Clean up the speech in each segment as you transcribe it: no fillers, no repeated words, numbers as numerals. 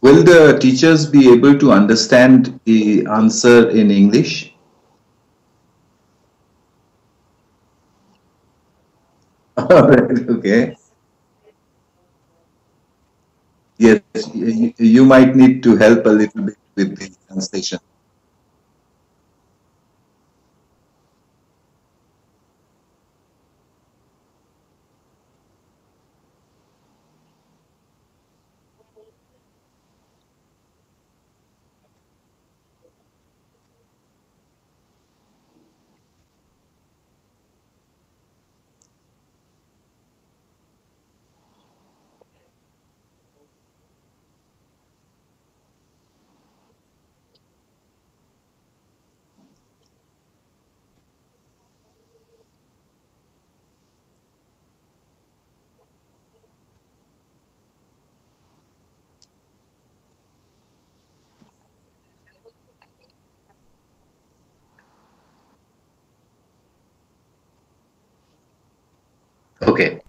Will the teachers be able to understand the answer in English? All right, okay. Yes, you might need to help a little bit with the translation. Okay.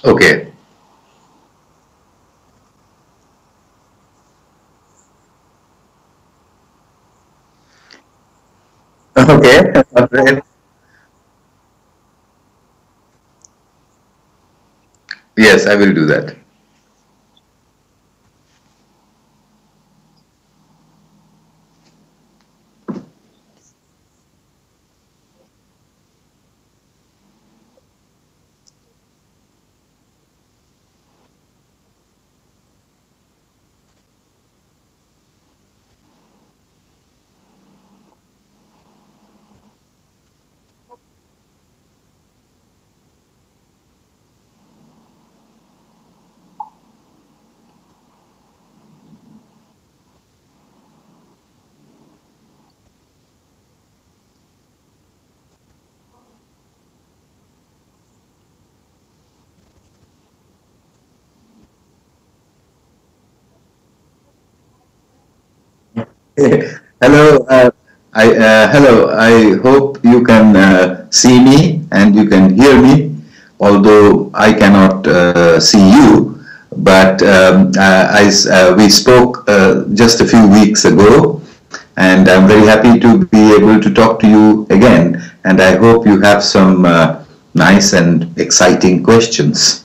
Okay. Okay. All right. Yes, I will do that. Hello, hello. I hope you can see me and you can hear me, although I cannot see you. But we spoke just a few weeks ago, and I'm very happy to be able to talk to you again. And I hope you have some nice and exciting questions.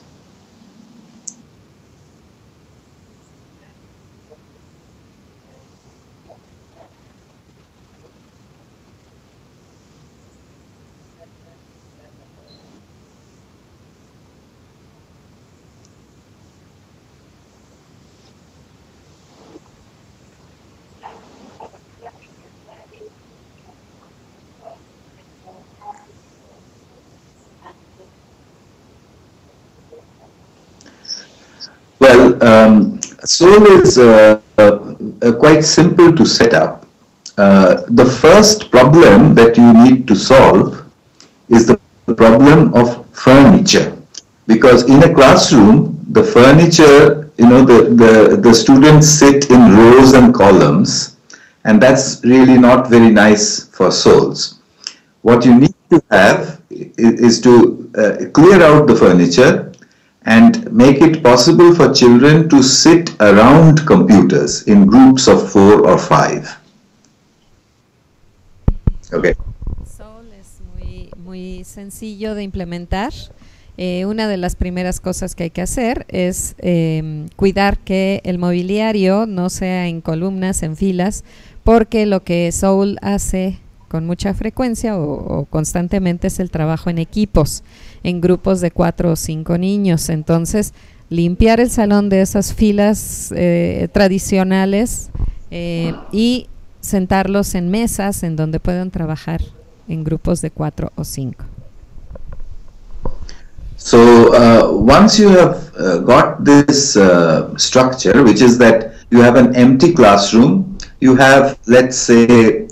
Well, Soul is quite simple to set up. The first problem that you need to solve is the problem of furniture. Because in a classroom, the furniture, the students sit in rows and columns, and that's really not very nice for souls. What you need to have is to clear out the furniture and make it possible for children to sit around computers in groups of 4 or 5. Okay. Soul es muy sencillo de implementar. Una de las primeras cosas que hay que hacer es cuidar que el mobiliario no sea en columnas, en filas, porque lo que Soul hace con mucha frecuencia o constantemente es el trabajo en equipos, en grupos de 4 o 5 niños. Entonces, limpiar el salón de esas filas tradicionales y sentarlos en mesas en donde puedan trabajar en grupos de 4 o 5. So once you have got this structure, which is that you have an empty classroom, you have, let's say,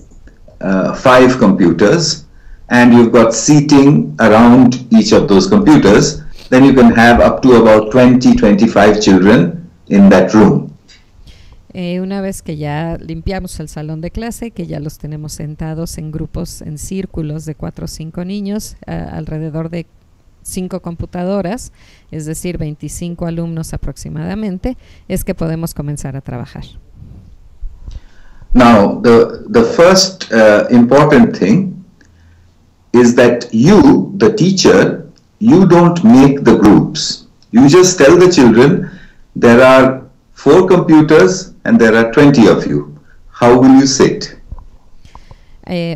5 computers, and you've got seating around each of those computers, then you can have up to about 20-25 children in that room. Una vez que ya limpiamos el salón de clase, que ya los tenemos sentados en grupos, en círculos de 4 o 5 niños, alrededor de 5 computadoras, es decir, 25 alumnos aproximadamente, es que podemos comenzar a trabajar. Now, the first important thing is that you, the teacher, you don't make the groups. You just tell the children there are 4 computers and there are 20 of you. How will you sit?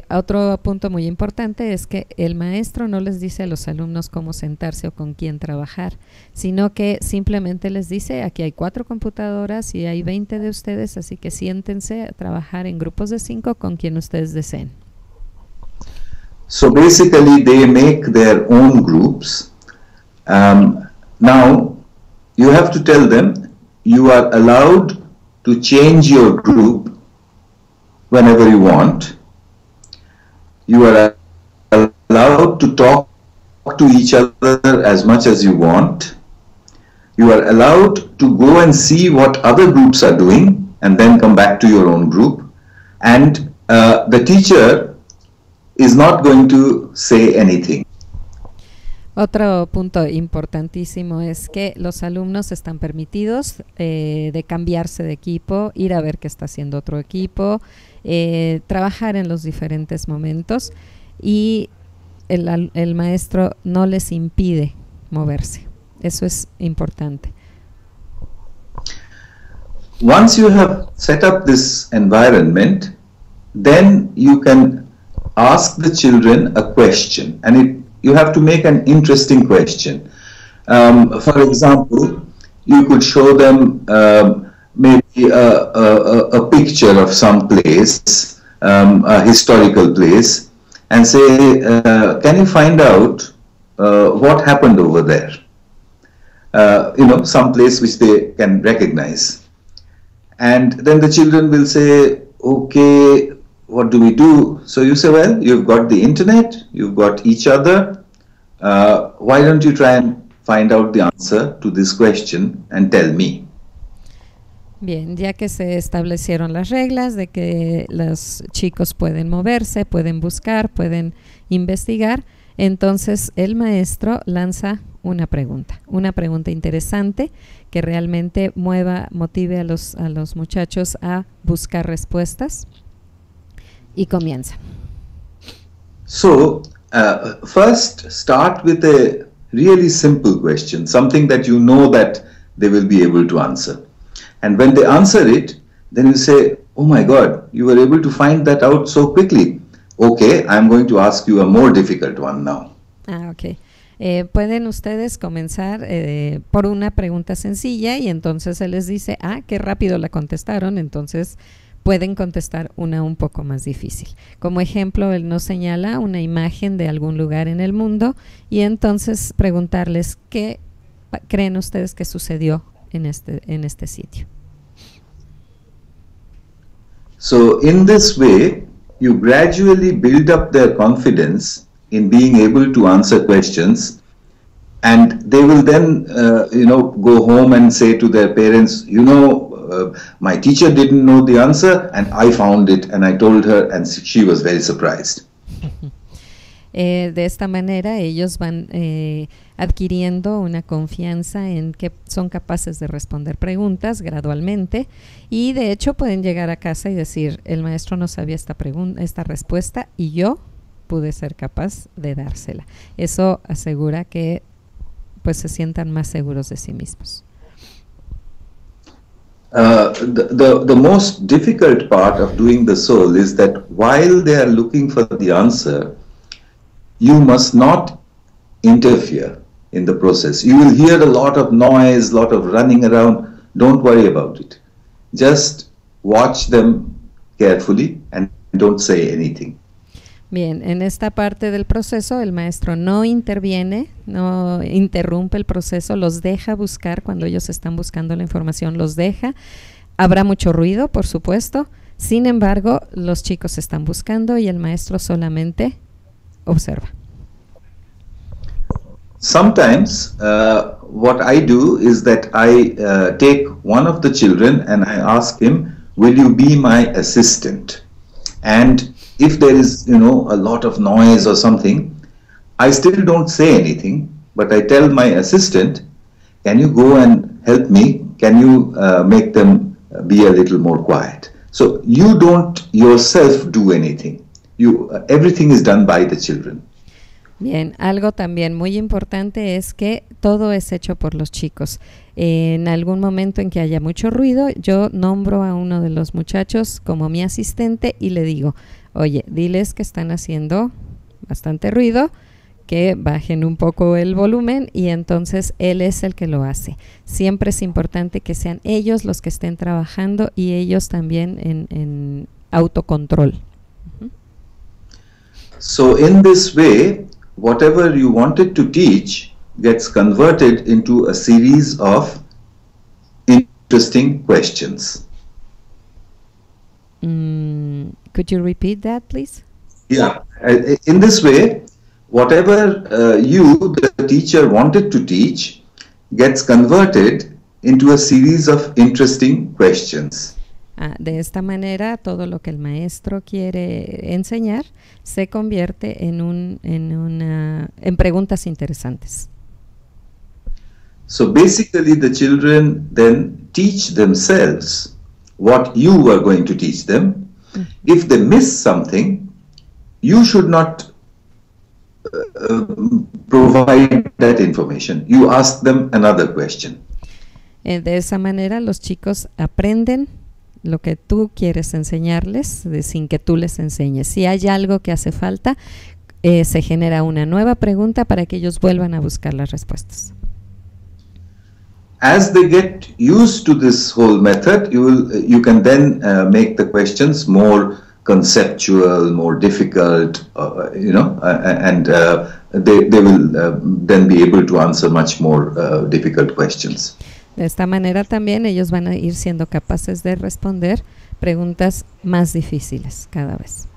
Otro punto muy importante es que el maestro no les dice a los alumnos cómo sentarse o con quién trabajar, sino que simplemente les dice, aquí hay 4 computadoras y hay 20 de ustedes, así que siéntense a trabajar en grupos de 5 con quien ustedes deseen. So basically they make their own groups. Now you have to tell them you are allowed to change your group whenever you want. You are allowed to talk to each other as much as you want. You are allowed to go and see what other groups are doing and then come back to your own group. And the teacher is not going to say anything. Otro punto importantísimo es que los alumnos están permitidos de cambiarse de equipo, ir a ver qué está haciendo otro equipo, trabajar en los diferentes momentos y el maestro no les impide moverse. Eso es importante. Once you have set up this environment, then you can ask the children a question, and you have to make an interesting question. For example, you could show them maybe a picture of some place, a historical place, and say, can you find out what happened over there? Some place which they can recognize. And then the children will say, okay, what do we do? So you say, well, you've got the internet, you've got each other. Why don't you try and find out the answer to this question and tell me? Bien, ya que se establecieron las reglas de que los chicos pueden moverse, pueden buscar, pueden investigar, entonces el maestro lanza una pregunta interesante que realmente motive a los muchachos a buscar respuestas y comienza. So, first start with a really simple question, something that you know that they will be able to answer. And when they answer it, then you say, oh my God, you were able to find that out so quickly. Okay, I'm going to ask you a more difficult one now. Ok. Pueden ustedes comenzar por una pregunta sencilla y entonces se les dice, qué rápido la contestaron, entonces pueden contestar una un poco más difícil. Como ejemplo, él nos señala una imagen de algún lugar en el mundo y entonces preguntarles qué creen ustedes que sucedió en este sitio. So in this way, you gradually build up their confidence in being able to answer questions, and they will then go home and say to their parents, my teacher didn't know the answer and I found it and I told her and she was very surprised. De esta manera ellos van adquiriendo una confianza en que son capaces de responder preguntas gradualmente y de hecho pueden llegar a casa y decir, el maestro no sabía esta respuesta y yo pude ser capaz de dársela. Eso asegura que pues se sientan más seguros de sí mismos. The most difficult part of doing the soul is that while they are looking for the answer, you must not interfere in the process. You will hear a lot of noise, lot of running around. Don't worry about it. Just watch them carefully and don't say anything. Bien, en esta parte del proceso el maestro no interviene, no interrumpe el proceso, los deja buscar cuando ellos están buscando la información, los deja. Habrá mucho ruido, por supuesto, sin embargo, los chicos están buscando y el maestro solamente observa. Sometimes what I do is that I take one of the children and I ask him, will you be my assistant? And if there is, a lot of noise or something, I still don't say anything, but I tell my assistant, can you go and help me? Can you make them be a little more quiet? So you don't yourself do anything. Everything is done by the children. Bien, algo también muy importante es que todo es hecho por los chicos. En algún momento en que haya mucho ruido, yo nombro a uno de los muchachos como mi asistente y le digo, oye, diles que están haciendo bastante ruido, que bajen un poco el volumen, y entonces él es el que lo hace. Siempre es importante que sean ellos los que estén trabajando y ellos también en autocontrol. So in this way, whatever you wanted to teach gets converted into a series of interesting questions. Could you repeat that, please? Yeah, in this way, whatever the teacher wanted to teach gets converted into a series of interesting questions. De esta manera, todo lo que el maestro quiere enseñar se convierte en preguntas interesantes. So basically, the children then teach themselves what you are going to teach them. If they miss something, you should not provide that information. You ask them another question. De esa manera, los chicos aprenden lo que tú quieres enseñarles sin que tú les enseñes. Si hay algo que hace falta, se genera una nueva pregunta para que ellos vuelvan a buscar las respuestas. As they get used to this whole method, you can then make the questions more conceptual, more difficult, and they will then be able to answer much more difficult questions. De esta manera también ellos van a ir siendo capaces de responder preguntas más difíciles cada vez.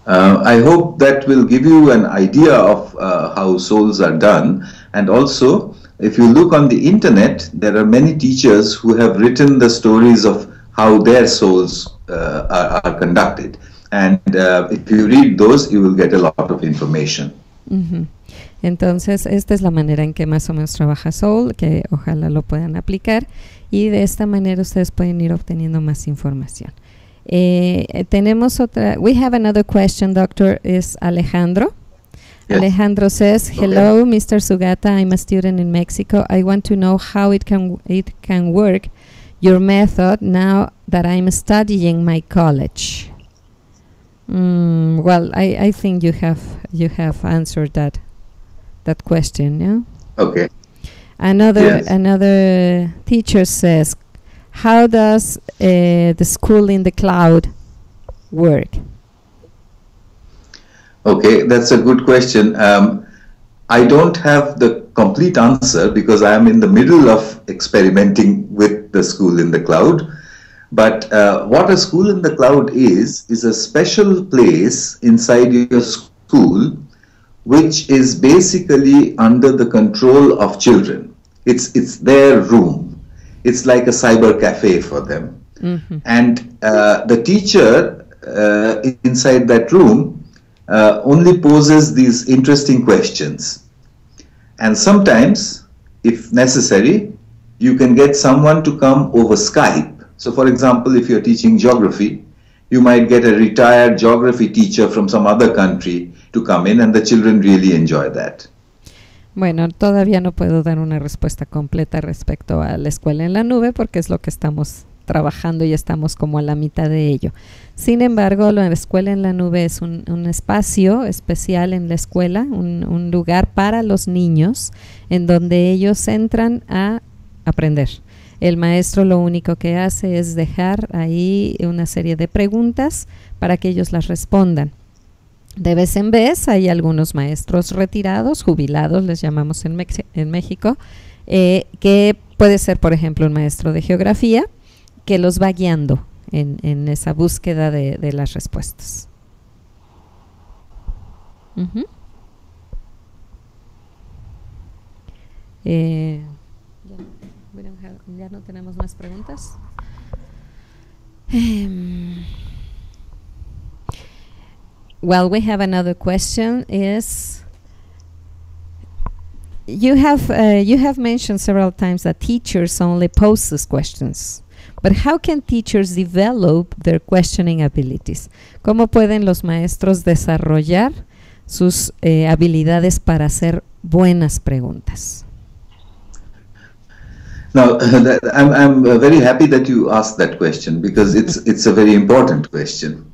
I hope that will give you an idea of how souls are done, and also if you look on the internet, there are many teachers who have written the stories of how their souls are conducted, and if you read those, you will get a lot of information. Entonces, esta es la manera en que más o menos trabaja Soul, que ojalá lo puedan aplicar, y de esta manera ustedes pueden ir obteniendo más información. Tenemos otra. We have another question, Doctor. Is Alejandro. Yes. Alejandro says, hello, okay. Mr. Sugata, I'm a student in Mexico. I want to know how it can work, your method, now that I'm studying my college. Well, I think you have answered that question, yeah? Okay. Another teacher says, how does the school in the cloud work? Okay, that's a good question. I don't have the complete answer because I am in the middle of experimenting with the school in the cloud. But what a school in the cloud is a special place inside your school which is basically under the control of children. It's their room. It's like a cyber cafe for them. And the teacher inside that room only poses these interesting questions. And sometimes, if necessary, you can get someone to come over Skype. So for example, if you're teaching geography, you might get a retired geography teacher from some other country to come in, and the children really enjoy that. Bueno, todavía no puedo dar una respuesta completa respecto a la escuela en la nube porque es lo que estamos trabajando y estamos como a la mitad de ello. Sin embargo, la escuela en la nube es un espacio especial en la escuela, un lugar para los niños en donde ellos entran a aprender. El maestro lo único que hace es dejar ahí una serie de preguntas para que ellos las respondan. De vez en vez hay algunos maestros retirados, jubilados, les llamamos en México, que puede ser, por ejemplo, un maestro de geografía que los va guiando en esa búsqueda de las respuestas. Ujú. Ya no tenemos más preguntas. Well, we have another question. Is you have mentioned several times that teachers only pose these questions, but how can teachers develop their questioning abilities? ¿Cómo pueden los maestros desarrollar sus habilidades para hacer buenas preguntas? Now, I'm very happy that you asked that question, because it's a very important question.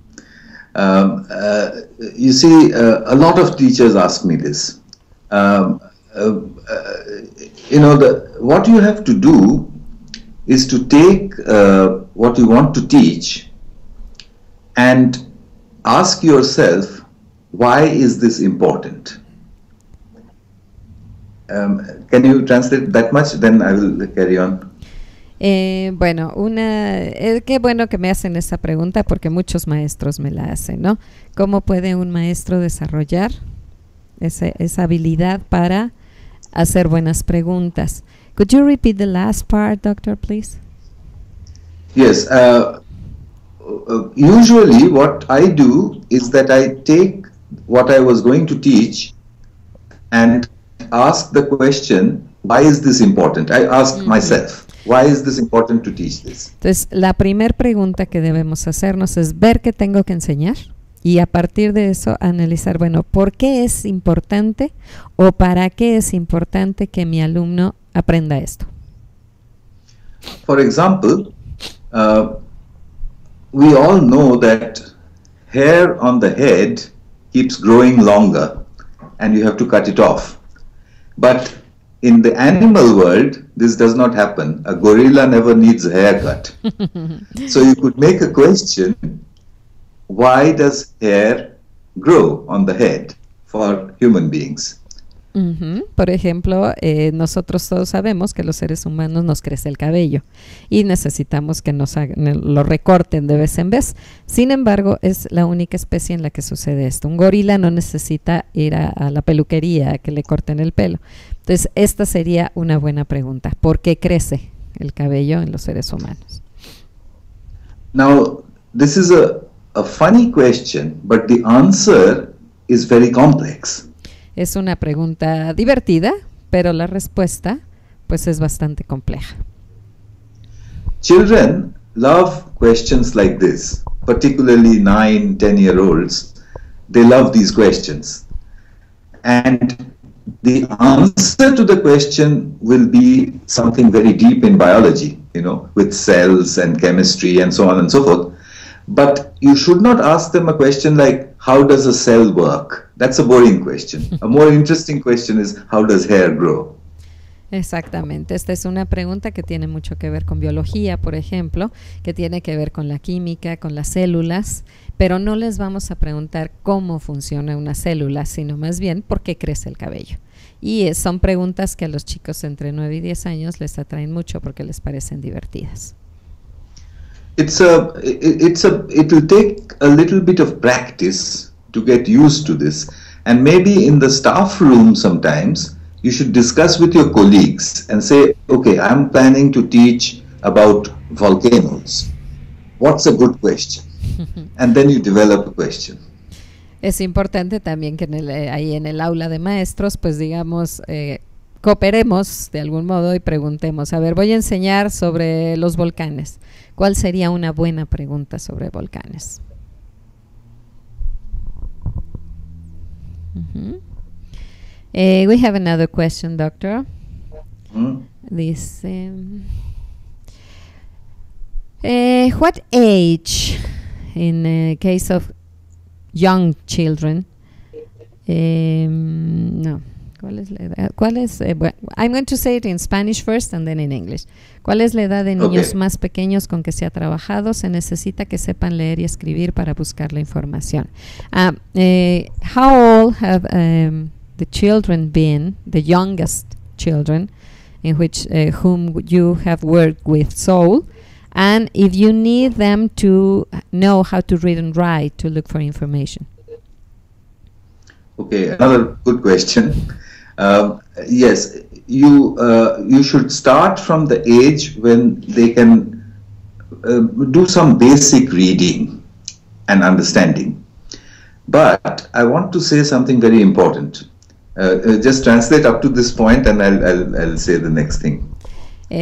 You see, a lot of teachers ask me this. What you have to do is to take what you want to teach and ask yourself, why is this important? Can you translate that much? Then I will carry on. Bueno, qué bueno que me hacen esa pregunta, porque muchos maestros me la hacen, ¿no? ¿Cómo puede un maestro desarrollar esa habilidad para hacer buenas preguntas? Could you repeat the last part, doctor, please? Yes. Usually what I do is that I take what I was going to teach and ask the question, why is this important? I ask myself, why is this important to teach this? Entonces, la primera pregunta que debemos hacernos es ver qué tengo que enseñar y a partir de eso analizar, bueno, ¿por qué es importante o para qué es importante que mi alumno aprenda esto? For example, we all know that hair on the head keeps growing longer and you have to cut it off. But in the animal world, this does not happen. A gorilla never needs a haircut. So you could make a question, why does hair grow on the head for human beings? Por ejemplo, nosotros todos sabemos que los seres humanos nos crece el cabello y necesitamos que nos lo recorten de vez en vez. Sin embargo, es la única especie en la que sucede esto. Un gorila no necesita ir a la peluquería a que le corten el pelo. Entonces, esta sería una buena pregunta. ¿Por qué crece el cabello en los seres humanos? Now, this is a funny question, but the answer is very complex. Es una pregunta divertida, pero la respuesta pues es bastante compleja. Children love questions like this, particularly 9, 10-year-olds. They love these questions. And the answer to the question will be something very deep in biology, with cells and chemistry and so on and so forth. But you should not ask them a question like, how does a cell work? That's a boring question. A more interesting question is, how does hair grow? Exactamente, esta es una pregunta que tiene mucho que ver con biología, por ejemplo, que tiene que ver con la química, con las células, pero no les vamos a preguntar cómo funciona una célula, sino más bien por qué crece el cabello. Y son preguntas que a los chicos entre 9 y 10 años les atraen mucho porque les parecen divertidas. It will take a little bit of practice to get used to this, and maybe in the staff room sometimes you should discuss with your colleagues and say, okay, I'm planning to teach about volcanoes. What's a good question? And then you develop a question. Es importante también que ahí en el aula de maestros, pues digamos, cooperemos de algún modo y preguntemos, a ver, voy a enseñar sobre los volcanes. ¿Cuál sería una buena pregunta sobre volcanes? We have another question, doctor. This, what age, in the case of young children, no. ¿Cuál es la edad? I'm going to say it in Spanish first and then in English. ¿Cuál es la edad de niños más pequeños con que se ha trabajado? Se necesita que sepan leer y escribir para buscar la información. How old have the children been, the youngest children, in which whom you have worked with Soul? And if you need them to know how to read and write to look for information. Okay, another good question. Yes, you should start from the age when they can do some basic reading and understanding. But I want to say something very important. Just translate up to this point and I'll say the next thing.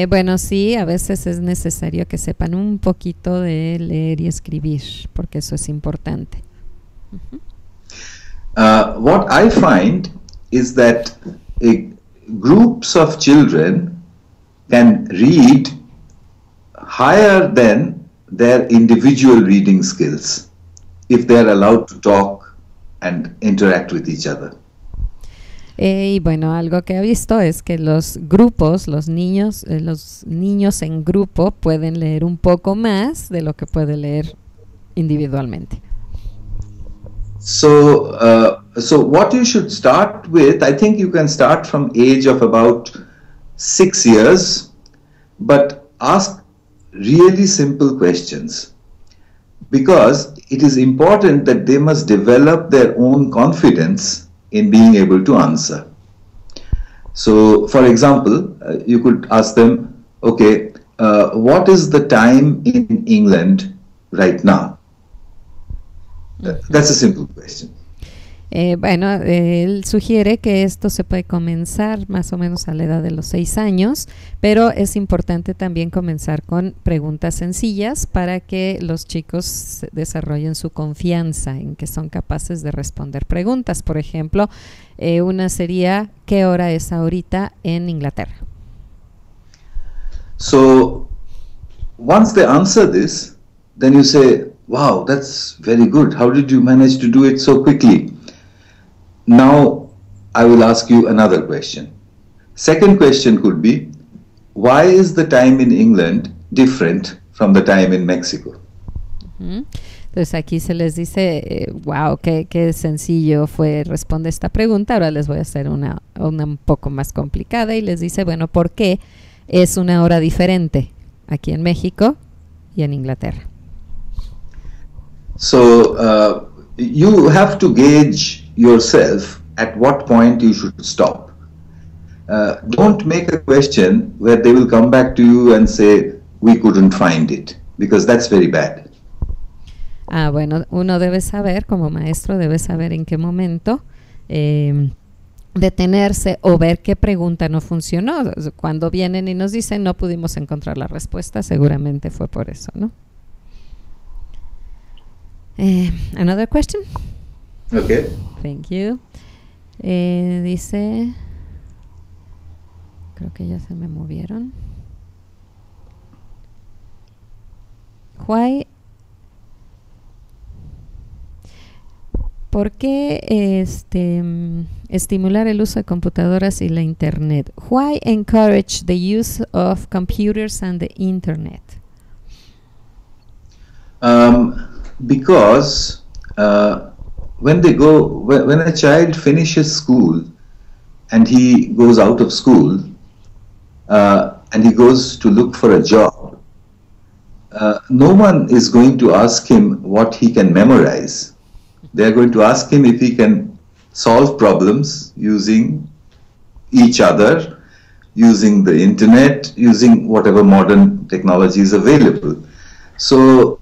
Bueno, sí, a veces es necesario que sepan un poquito de leer y escribir, porque eso es importante. What I find is that groups of children can read higher than their individual reading skills if they are allowed to talk and interact with each other. Y bueno, algo que he visto es que los grupos, los niños en grupo pueden leer un poco más de lo que puede leer individualmente. So what you should start with, I think you can start from age of about 6 years, but ask really simple questions, because it is important that they must develop their own confidence in being able to answer. So, for example, you could ask them, okay, what is the time in England right now? That's a simple question. Bueno, él sugiere que esto se puede comenzar más o menos a la edad de los 6 años, pero es importante también comenzar con preguntas sencillas para que los chicos desarrollen su confianza en que son capaces de responder preguntas. Por ejemplo, una sería, ¿qué hora es ahorita en Inglaterra? So, once they answer this, then you say, wow, that's very good. How did you manage to do it so quickly? Now, I will ask you another question. Second question could be, why is the time in England different from the time in Mexico? Entonces aquí se les dice, wow, qué sencillo fue responder esta pregunta. Ahora les voy a hacer una un poco más complicada y les dice, bueno, ¿por qué es una hora diferente aquí en México y en Inglaterra? So, you have to gauge yourself at what point you should stop. Don't make a question where they will come back to you and say, we couldn't find it, because that's very bad. Bueno, uno debe saber, como maestro, debe saber en qué momento detenerse o ver qué pregunta no funcionó. Cuando vienen y nos dicen, no pudimos encontrar la respuesta, seguramente fue por eso, ¿no? Another question? Okay. Thank you. Dice, creo que ya se me movieron. ¿Por qué estimular el uso de computadoras y la internet? Why encourage the use of computers and the internet? Because when a child finishes school and he goes out of school and he goes to look for a job, no one is going to ask him what he can memorize. They are going to ask him if he can solve problems using each other, using the internet, using whatever modern technology is available. So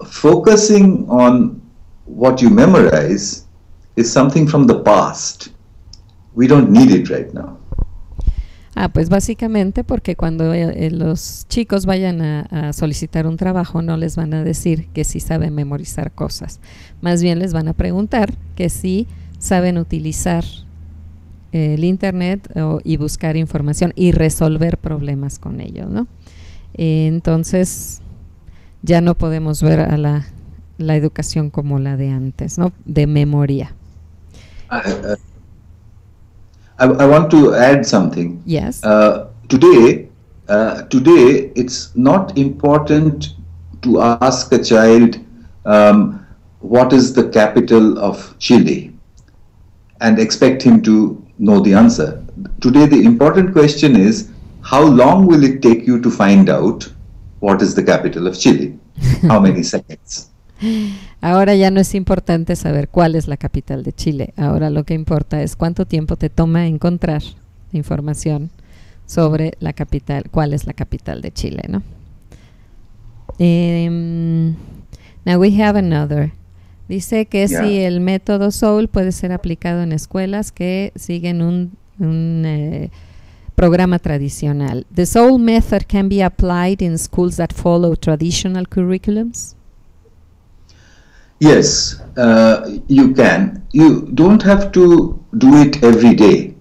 focusing on what you memorize is something from the past. We don't need it right now. Pues básicamente porque cuando los chicos vayan a solicitar un trabajo no les van a decir que sí saben memorizar cosas. Más bien les van a preguntar que sí saben utilizar el internet y buscar información y resolver problemas con ello, ¿no? Entonces ya no podemos ver a la educación como la de antes, ¿no? De memoria. I want to add something. Yes. Today it's not important to ask a child what is the capital of Chile and expect him to know the answer. Today the important question is, how long will it take you to find out what is the capital of Chile? How many seconds? Ahora ya no es importante saber cuál es la capital de Chile. Ahora lo que importa es cuánto tiempo te toma encontrar información sobre la capital, cuál es la capital de Chile, ¿no? Now we have another. Dice que si el método SOUL puede ser aplicado en escuelas que siguen un programa tradicional. The SOUL method can be applied in schools that follow traditional curriculums? Yes, you can. You don't have to do it every day.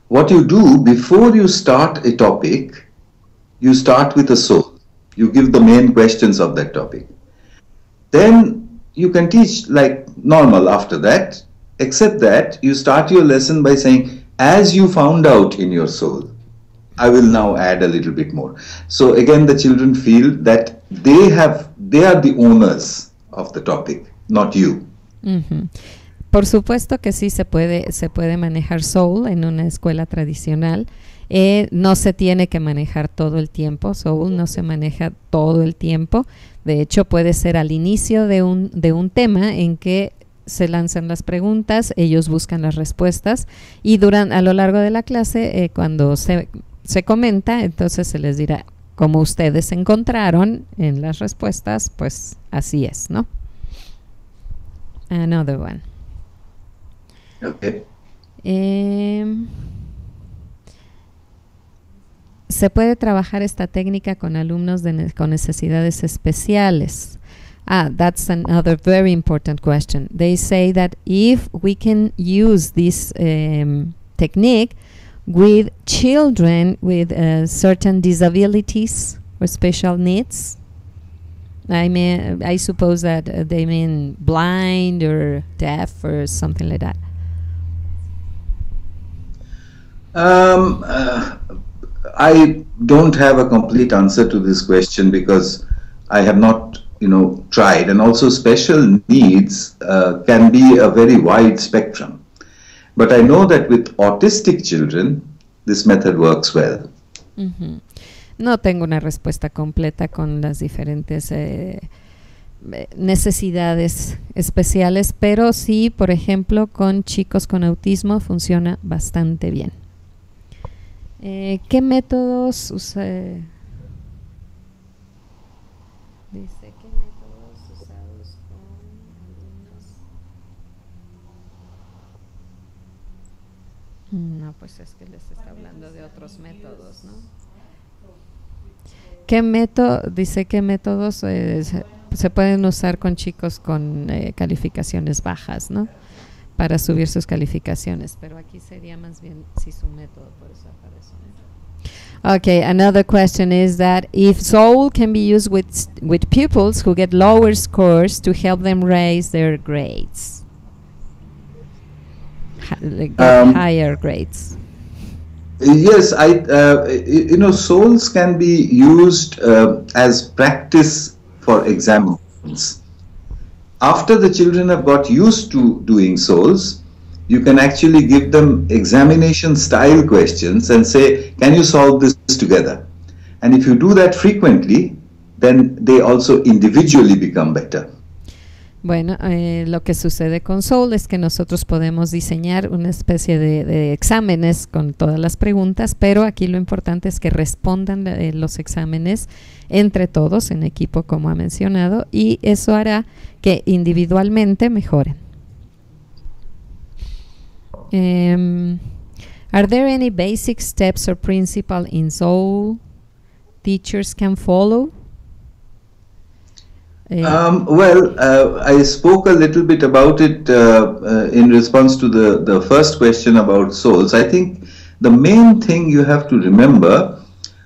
What you do before you start a topic, you start with a SOUL. You give the main questions of that topic. Then you can teach like normal after that, except that you start your lesson by saying, as you found out in your SOUL, I will now add a little bit more. So again, the children feel that they are the owners of the topic, not you. Uh-huh. Por supuesto que sí se puede manejar SOUL en una escuela tradicional. No se tiene que manejar todo el tiempo. SOUL no se maneja todo el tiempo. De hecho, puede ser al inicio de un tema en que se lanzan las preguntas, ellos buscan las respuestas y a lo largo de la clase, cuando se comenta, entonces se les dirá, como ustedes encontraron en las respuestas, pues así es, ¿no? Another one. Okay. Se puede trabajar esta técnica con alumnos con necesidades especiales. That's another very important question. They say that if we can use this technique with children with certain disabilities or special needs, I suppose that they mean blind or deaf or something like that. I don't have a complete answer to this question because I have not, tried. And also special needs can be a very wide spectrum. But I know that with autistic children, this method works well. Uh-huh. No tengo una respuesta completa con las diferentes necesidades especiales, pero sí, por ejemplo, con chicos con autismo funciona bastante bien. ¿Qué métodos usa? Dice, ¿qué métodos usados con alumnos? No, pues es que les está hablando de otros métodos, ¿no? ¿Qué método? Dice, ¿qué métodos se pueden usar con chicos con calificaciones bajas, ¿no? Para subir sus calificaciones, pero aquí sería más bien si su método, por eso aparece. Okay, another question is that if SOUL can be used with pupils who get lower scores to help them raise their grades, higher grades. Yes, SOULs can be used as practice for examinations. After the children have got used to doing SOULs, you can actually give them examination style questions and say, can you solve this together? And if you do that frequently, then they also individually become better. Bueno, lo que sucede con SOUL es que nosotros podemos diseñar una especie de exámenes con todas las preguntas, pero aquí lo importante es que respondan los exámenes entre todos en equipo, como ha mencionado, y eso hará que individualmente mejoren. Are there any basic steps or principles in SOUL teachers can follow? I spoke a little bit about it in response to the first question about SOULs. I think the main thing you have to remember,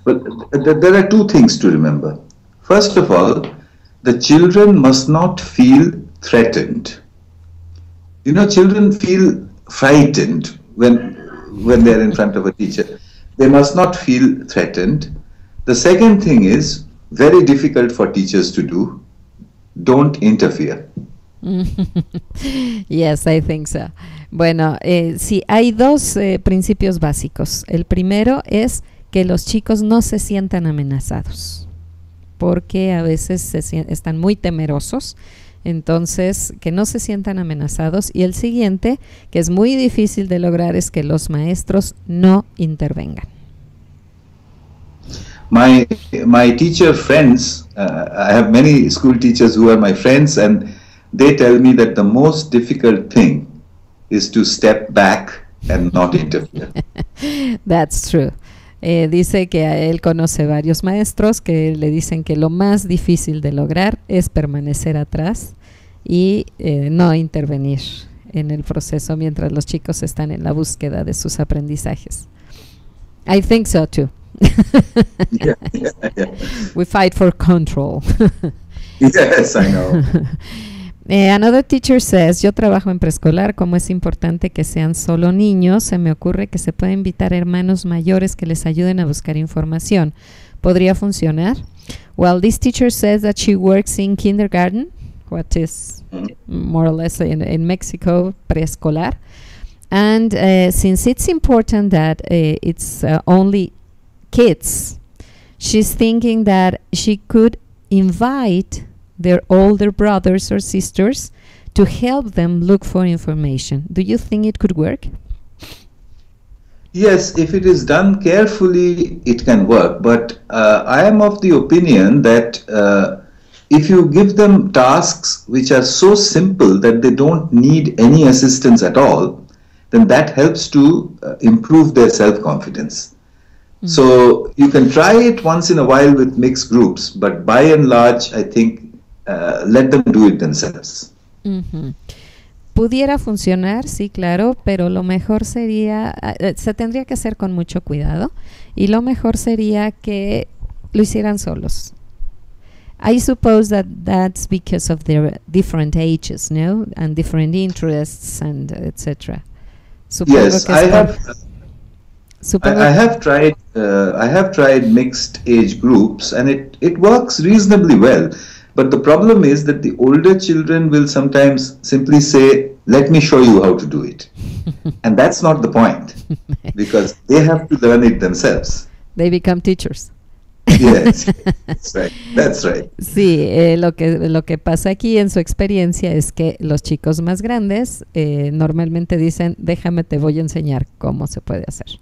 there are two things to remember. First of all, the children must not feel threatened. Children feel frightened when they're in front of a teacher. They must not feel threatened. The second thing is very difficult for teachers to do. Don't interfere. Yes, I think so. Bueno, sí, hay dos principios básicos. El primero es que los chicos no se sientan amenazados, porque a veces están muy temerosos. Entonces, que no se sientan amenazados. Y el siguiente, que es muy difícil de lograr, es que los maestros no intervengan. My teacher friends, I have many school teachers who are my friends, and they tell me that the most difficult thing is to step back and not interfere. That's true. Dice que él conoce varios maestros que le dicen que lo más difícil de lograr es permanecer atrás y no intervenir en el proceso mientras los chicos están en la búsqueda de sus aprendizajes. I think so too. Yeah. We fight for control. Yes, I know. Another teacher says, yo trabajo en preescolar, como es importante que sean solo niños, se me ocurre que se puede invitar hermanos mayores que les ayuden a buscar información. ¿Podría funcionar? Well, this teacher says that she works in kindergarten, what is more or less in Mexico, preescolar. And since it's important that it's only kids, she's thinking that she could invite their older brothers or sisters to help them look for information. Do you think it could work? Yes, if it is done carefully, it can work. But I am of the opinion that if you give them tasks which are so simple that they don't need any assistance at all, then that helps to improve their self-confidence. So you can try it once in a while with mixed groups, but by and large, I think let them do it themselves. Pudiera funcionar, sí, claro, pero lo mejor sería, se tendría que hacer con mucho cuidado, y lo mejor sería que lo hicieran solos. I suppose that that's because of their different ages, no, and different interests and etc. Yes, I have tried mixed age groups, and it works reasonably well. But the problem is that the older children will sometimes simply say, let me show you how to do it. And that's not the point, because they have to learn it themselves. They become teachers. Yes, that's right. Sí, lo que pasa aquí en su experiencia es que los chicos más grandes normalmente dicen, déjame, te voy a enseñar cómo se puede hacer.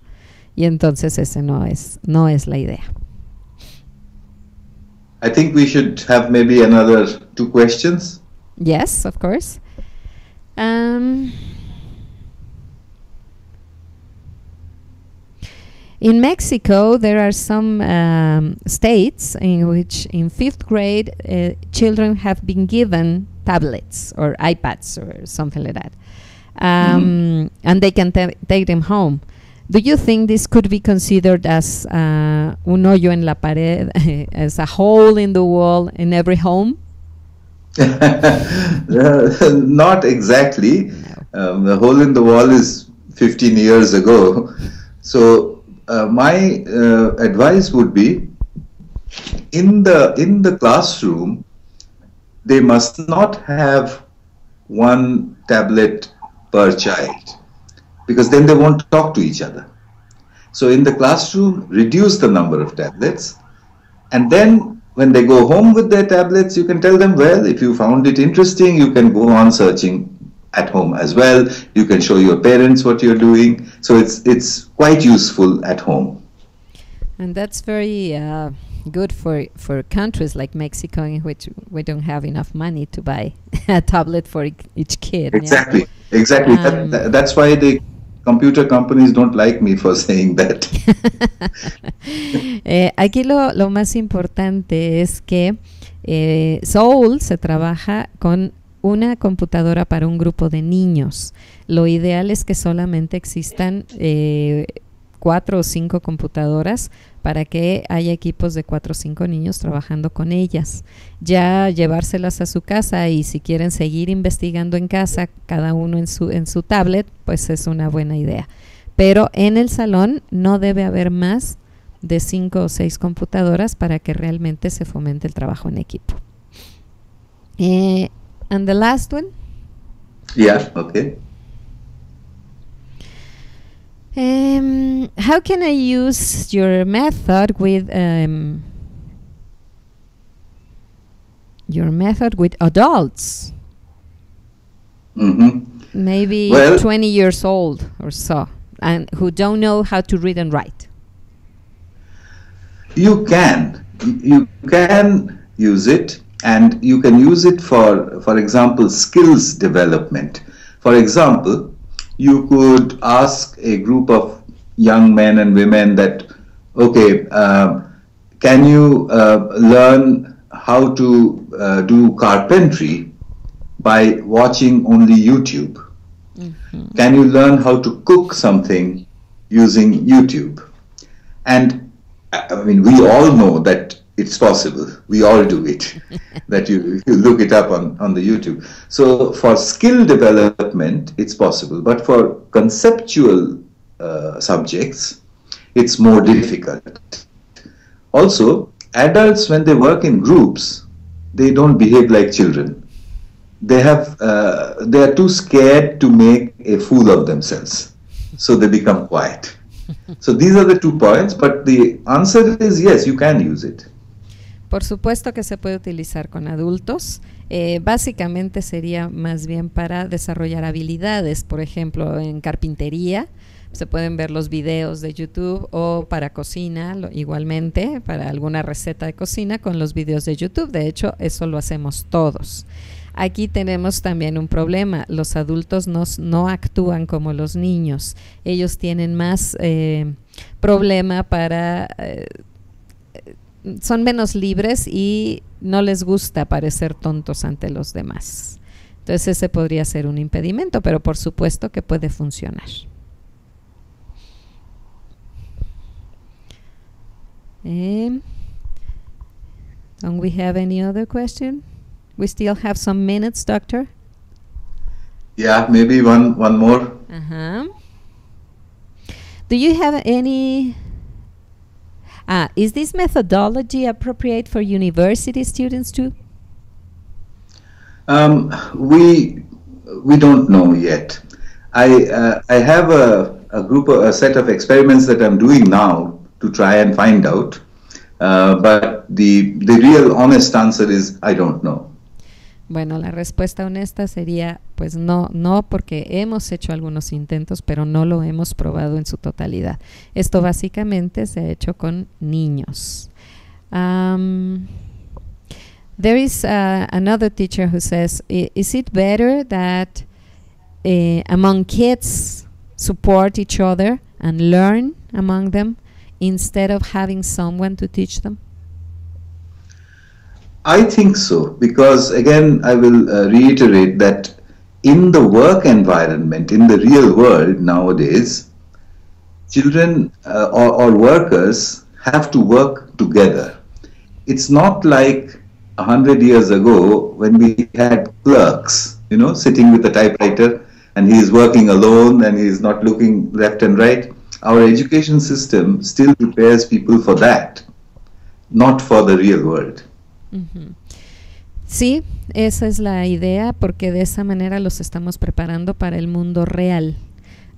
Y entonces ese no es la idea. I think we should have maybe another 2 questions. Yes, of course. In Mexico, there are some states in which in 5th grade children have been given tablets or iPads or something like that. And they can take them home. Do you think this could be considered as un hoyo en la pared, as a hole in the wall in every home? Not exactly. No. The hole in the wall is 15 years ago. So my advice would be, in the classroom, they must not have one tablet per child, because then they won't talk to each other. So in the classroom, reduce the number of tablets, and then when they go home with their tablets, you can tell them, well, if you found it interesting, you can go on searching at home as well. You can show your parents what you're doing. So it's quite useful at home. And that's very good for countries like Mexico, in which we don't have enough money to buy a tablet for each kid. Exactly, yeah? Exactly. That's why the computer companies don't like me for saying that. Aquí lo más importante es que Seoul se trabaja con una computadora para un grupo de niños. Lo ideal es que solamente existan 4 o 5 computadoras para que haya equipos de 4 o 5 niños trabajando con ellas. Ya llevárselas a su casa, y si quieren seguir investigando en casa, cada uno en su tablet, pues es una buena idea. Pero en el salón no debe haber más de 5 o 6 computadoras para que realmente se fomente el trabajo en equipo. And the last one? Yeah, okay. How can I use your method with adults Mm-hmm. Maybe Well, 20 years old or so, and who don't know how to read and write. you can use it, and you can use it for example, skills development. For example, you could ask a group of young men and women that, okay, can you learn how to do carpentry by watching only YouTube? Mm-hmm. Can you learn how to cook something using YouTube? And I mean, we all know that it's possible. We all do it. That you look it up on the YouTube. So for skill development, it's possible. But for conceptual subjects, it's more difficult. Also, adults, when they work in groups, they don't behave like children. They are too scared to make a fool of themselves, so they become quiet. So these are the 2 points, but the answer is yes, you can use it. Por supuesto que se puede utilizar con adultos. Básicamente sería más bien para desarrollar habilidades, por ejemplo, en carpintería. Se pueden ver los videos de YouTube, o para cocina, igualmente, para alguna receta de cocina con los videos de YouTube. De hecho, eso lo hacemos todos. Aquí tenemos también un problema. Los adultos no actúan como los niños. Ellos tienen más problema para... son menos libres y no les gusta parecer tontos ante los demás. Entonces ese podría ser un impedimento, pero por supuesto que puede funcionar. Don't we have any other question? We still have some minutes, Doctor. Yeah, maybe one more. Uh-huh. Do you have any... is this methodology appropriate for university students too? We don't know yet. I have a set of experiments that I'm doing now to try and find out. But the real honest answer is I don't know. Bueno, la respuesta honesta sería pues no, porque hemos hecho algunos intentos, pero no lo hemos probado en su totalidad. Esto básicamente se ha hecho con niños. There is another teacher who says, is it better that among kids support each other and learn among them instead of having someone to teach them? I think so, because again, I will reiterate that in the work environment, in the real world nowadays, children or workers have to work together. It's not like 100 years ago when we had clerks, sitting with a typewriter, and he is working alone and he is not looking left and right. Our education system still prepares people for that, not for the real world. Uh-huh. Sí, esa es la idea, porque de esa manera los estamos preparando para el mundo real.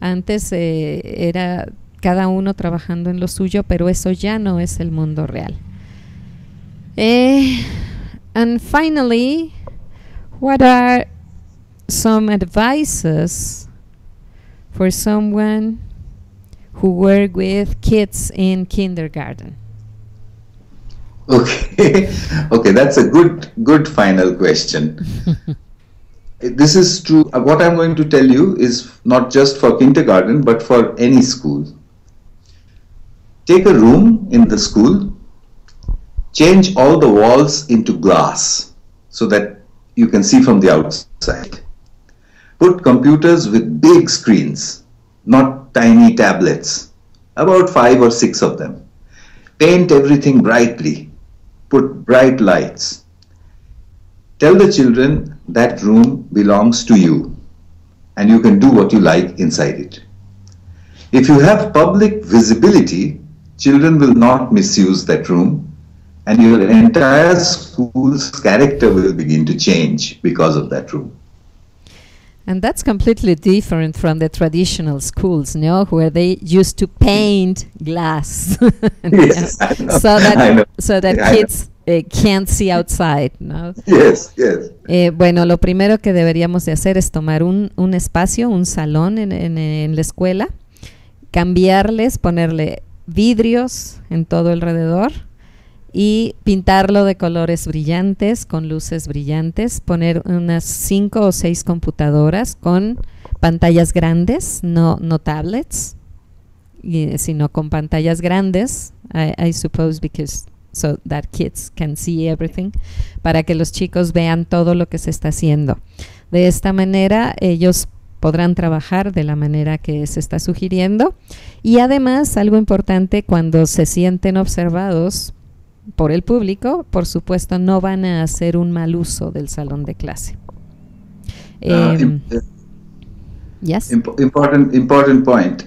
Antes era cada uno trabajando en lo suyo, pero eso ya no es el mundo real. And finally, what are some advices for someone who work with kids in kindergarten? Okay, that's a good final question. This is true. What I'm going to tell you is not just for kindergarten, but for any school. Take a room in the school, change all the walls into glass so that you can see from the outside. Put computers with big screens, not tiny tablets, about 5 or 6 of them. Paint everything brightly. Put bright lights. Tell the children that room belongs to you and you can do what you like inside it. If you have public visibility, children will not misuse that room and your entire school's character will begin to change because of that room. And that's completely different from the traditional schools, where they used to paint glass, Yes, I know. so that Yeah, kids can't see outside, ¿no? Yes, yes. Bueno, lo primero que deberíamos de hacer es tomar un espacio, un salón en la escuela, cambiarles, ponerle vidrios en todo alrededor y pintarlo de colores brillantes, con luces brillantes, poner unas 5 o 6 computadoras con pantallas grandes, no tablets, sino con pantallas grandes, I suppose, because so that kids can see everything, para que los chicos vean todo lo que se está haciendo. De esta manera ellos podrán trabajar de la manera que se está sugiriendo, y además algo importante, cuando se sienten observados por el público, por supuesto no van a hacer un mal uso del salón de clase. Yes? Important point.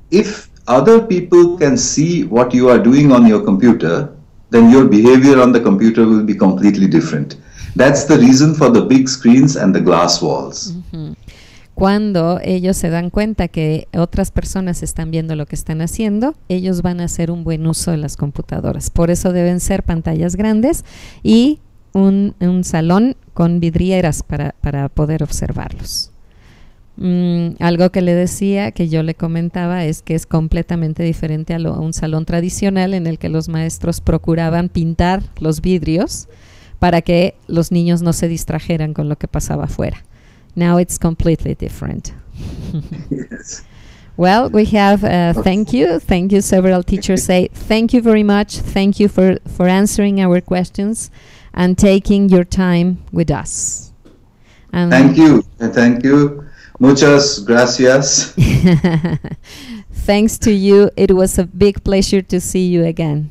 If other people can see what you are doing on your computer, then your behavior on the computer will be completely different. That's the reason for the big screens and the glass walls. Cuando ellos se dan cuenta que otras personas están viendo lo que están haciendo, ellos van a hacer un buen uso de las computadoras. Por eso deben ser pantallas grandes y un salón con vidrieras para poder observarlos. Algo que le decía, que yo le comentaba, es que es completamente diferente a un salón tradicional en el que los maestros procuraban pintar los vidrios para que los niños no se distrajeran con lo que pasaba afuera. Now it's completely different. Yes. Well, we have thank you. Several teachers say thank you very much. Thank you for answering our questions and taking your time with us. And Thank you. Muchas gracias. Thanks to you. It was a big pleasure to see you again.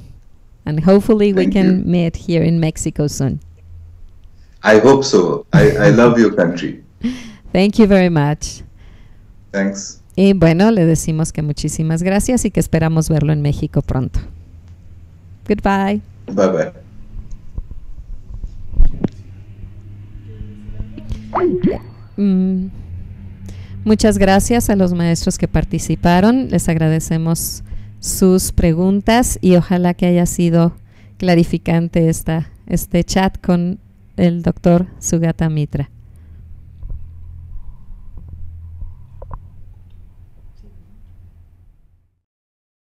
And hopefully we can meet here in Mexico soon. I hope so. I love your country. Thank you very much. Thanks. Y bueno, le decimos que muchísimas gracias y que esperamos verlo en México pronto. Goodbye. Bye-bye. Muchas gracias a los maestros que participaron. Les agradecemos sus preguntas y ojalá que haya sido clarificante este chat con el doctor Sugata Mitra.